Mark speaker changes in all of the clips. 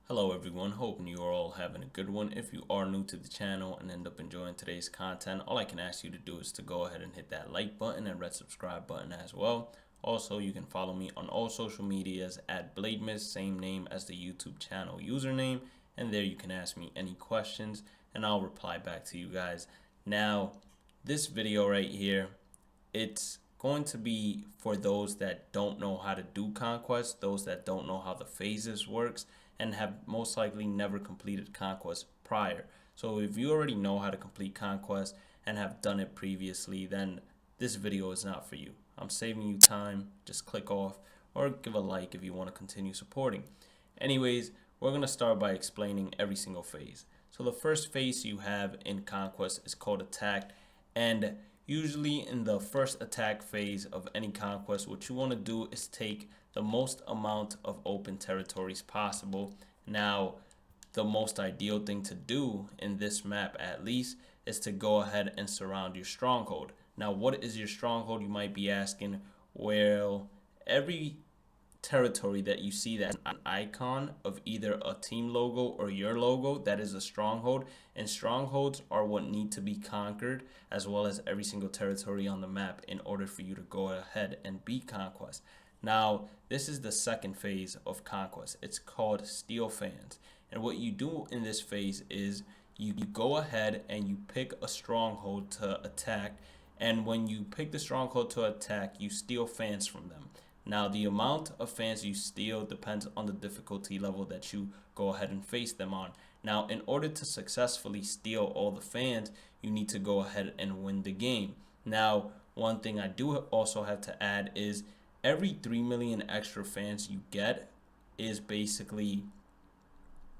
Speaker 1: Hello everyone, hoping you are all having a good one. If you are new to the channel and end up enjoying today's content, all I can ask you to do is to go ahead and hit that like button and red subscribe button as well. Also, you can follow me on all social medias at Blademiss, same name as the YouTube channel username, and there you can ask me any questions and I'll reply back to you guys. Now, this video right here, it's going to be for those that don't know how to do Conquest, those that don't know how the phases works, and have most likely never completed Conquest prior. So if you already know how to complete Conquest and have done it previously, then this video is not for you. I'm saving you time. Just click off or give a like if you want to continue supporting. Anyways, we're going to start by explaining every single phase. So the first phase you have in Conquest is called Attack, and usually in the first attack phase of any conquest, what you want to do is take the most amount of open territories possible. Now, the most ideal thing to do in this map, at least, is to go ahead and surround your stronghold. Now, what is your stronghold, you might be asking? Well, every territory that you see that's an icon of either a team logo or your logo, that is a stronghold, and strongholds are what need to be conquered, as well as every single territory on the map, in order for you to go ahead and beat Conquest. Now, this is the second phase of Conquest. It's called Steal Fans, and what you do in this phase is you go ahead and you pick a stronghold to attack, and when you pick the stronghold to attack, you steal fans from them. Now, the amount of fans you steal depends on the difficulty level that you go ahead and face them on. Now, in order to successfully steal all the fans, you need to go ahead and win the game. Now, one thing I do also have to add is every 3 million extra fans you get is basically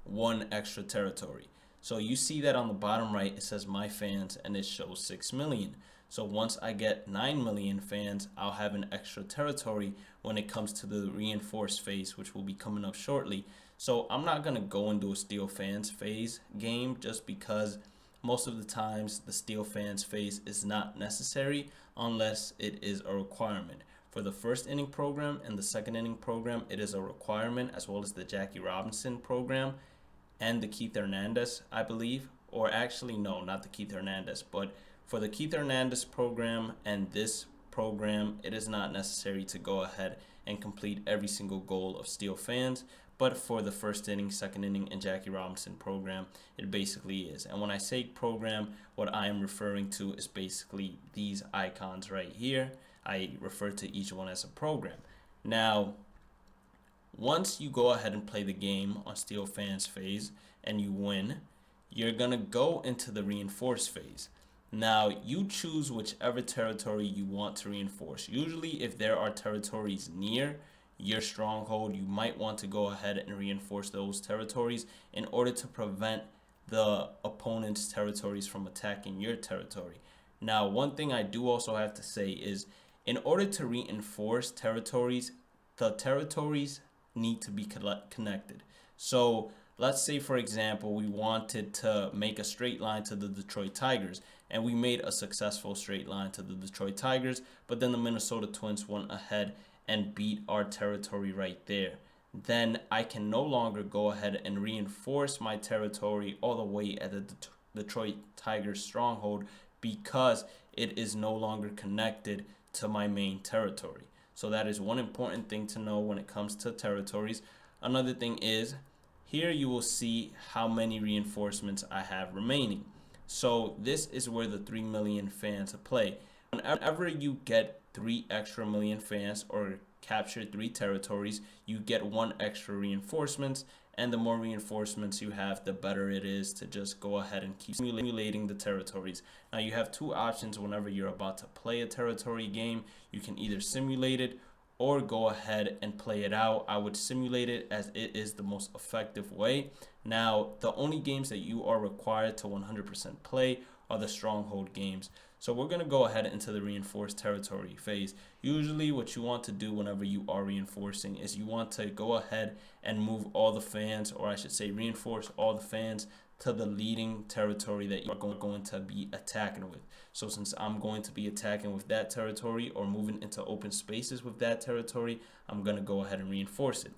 Speaker 1: one extra territory. So you see that on the bottom right, it says my fans and it shows 6 million. So once I get 9 million fans, I'll have an extra territory when it comes to the reinforced phase, which will be coming up shortly. So I'm not going to go into a steal fans phase game just because most of the times the steal fans phase is not necessary unless it is a requirement. For the first inning program and the second inning program, it is a requirement, as well as the Jackie Robinson program and the Keith Hernandez, I believe. Or actually, no, not the Keith Hernandez, but for the Keith Hernandez program and this program, it is not necessary to go ahead and complete every single goal of steal fans. But for the first inning, second inning, and Jackie Robinson program, it basically is. And when I say program, what I am referring to is basically these icons right here. I refer to each one as a program. Now, once you go ahead and play the game on steal fans phase and you win, you're going to go into the reinforce phase. Now, you choose whichever territory you want to reinforce. Usually, if there are territories near your stronghold, you might want to go ahead and reinforce those territories in order to prevent the opponent's territories from attacking your territory. Now, one thing I do also have to say is, in order to reinforce territories, the territories need to be connected. So let's say, for example, we wanted to make a straight line to the Detroit Tigers, and we made a successful straight line to the Detroit Tigers, but then the Minnesota Twins went ahead and beat our territory right there. Then I can no longer go ahead and reinforce my territory all the way at the Detroit Tigers stronghold because it is no longer connected to my main territory. So that is one important thing to know when it comes to territories. Another thing is, here you will see how many reinforcements I have remaining. So this is where the 3 million fans play. Whenever you get 3 extra million fans or capture 3 territories, you get 1 extra reinforcements. And the more reinforcements you have, the better it is to just go ahead and keep simulating the territories. Now, you have 2 options whenever you're about to play a territory game. You can either simulate it or go ahead and play it out. I would simulate it as it is the most effective way. Now, the only games that you are required to 100% play are the stronghold games. So we're going to go ahead into the reinforced territory phase. Usually what you want to do whenever you are reinforcing is you want to go ahead and move all the fans, or I should say reinforce all the fans to the leading territory that you're going to be attacking with. So since I'm going to be attacking with that territory or moving into open spaces with that territory, I'm going to go ahead and reinforce it.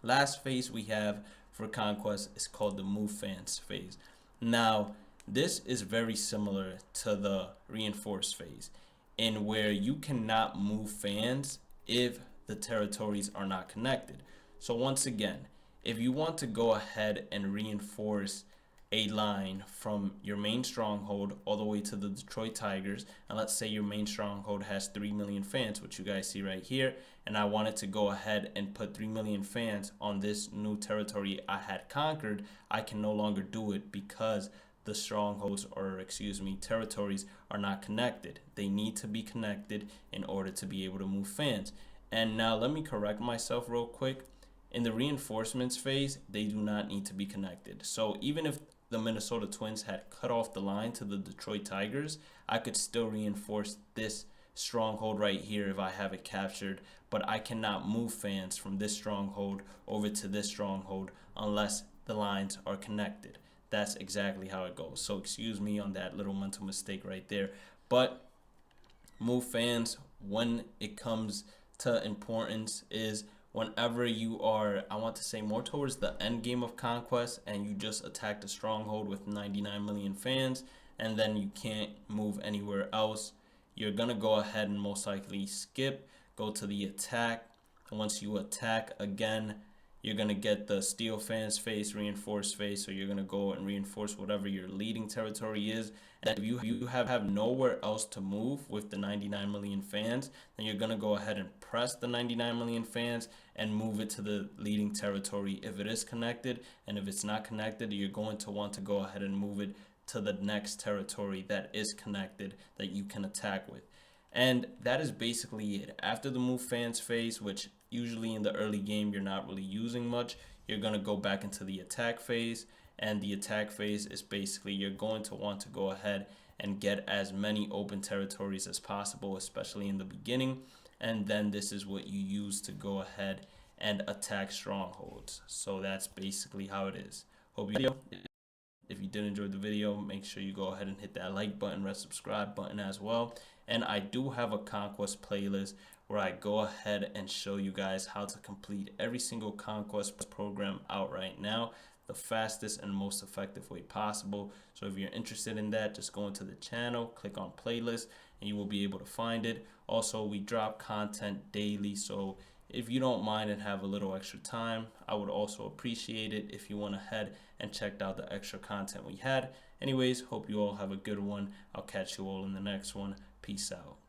Speaker 1: Last phase we have for Conquest is called the move fans phase. Now, this is very similar to the reinforce phase, in where you cannot move fans if the territories are not connected. So once again, if you want to go ahead and reinforce a line from your main stronghold all the way to the Detroit Tigers, and let's say your main stronghold has 3 million fans, which you guys see right here, and I wanted to go ahead and put 3 million fans on this new territory I had conquered, I can no longer do it because the strongholds, or excuse me, territories are not connected. They need to be connected in order to be able to move fans. And now let me correct myself real quick. In the reinforcements phase, they do not need to be connected. So even if the Minnesota Twins had cut off the line to the Detroit Tigers, I could still reinforce this stronghold right here if I have it captured, but I cannot move fans from this stronghold over to this stronghold unless the lines are connected. That's exactly how it goes. So excuse me on that little mental mistake right there. But move fans, when it comes to importance, is whenever you are, I want to say, more towards the end game of Conquest and you just attacked a stronghold with 99 million fans and then you can't move anywhere else, you're going to go ahead and most likely skip, go to the attack. And once you attack again, you're going to get the steel fans phase, reinforce phase. So you're going to go and reinforce whatever your leading territory is. And if you have nowhere else to move with the 99 million fans, then you're going to go ahead and press the 99 million fans and move it to the leading territory if it is connected. And if it's not connected, you're going to want to go ahead and move it to the next territory that is connected that you can attack with. And that is basically it. After the move fans phase, which usually in the early game you're not really using much, you're going to go back into the attack phase. And the attack phase is basically you're going to want to go ahead and get as many open territories as possible, especially in the beginning. And then this is what you use to go ahead and attack strongholds. So that's basically how it is. Hope you If you did enjoy the video, make sure you go ahead and hit that like button, red subscribe button as well. And I do have a Conquest playlist where I go ahead and show you guys how to complete every single Conquest program out right now, the fastest and most effective way possible. So if you're interested in that, just go into the channel, click on playlist, and you will be able to find it. Also, we drop content daily, so if you don't mind and have a little extra time, I would also appreciate it if you went ahead and checked out the extra content we had. Anyways, hope you all have a good one. I'll catch you all in the next one. Peace out.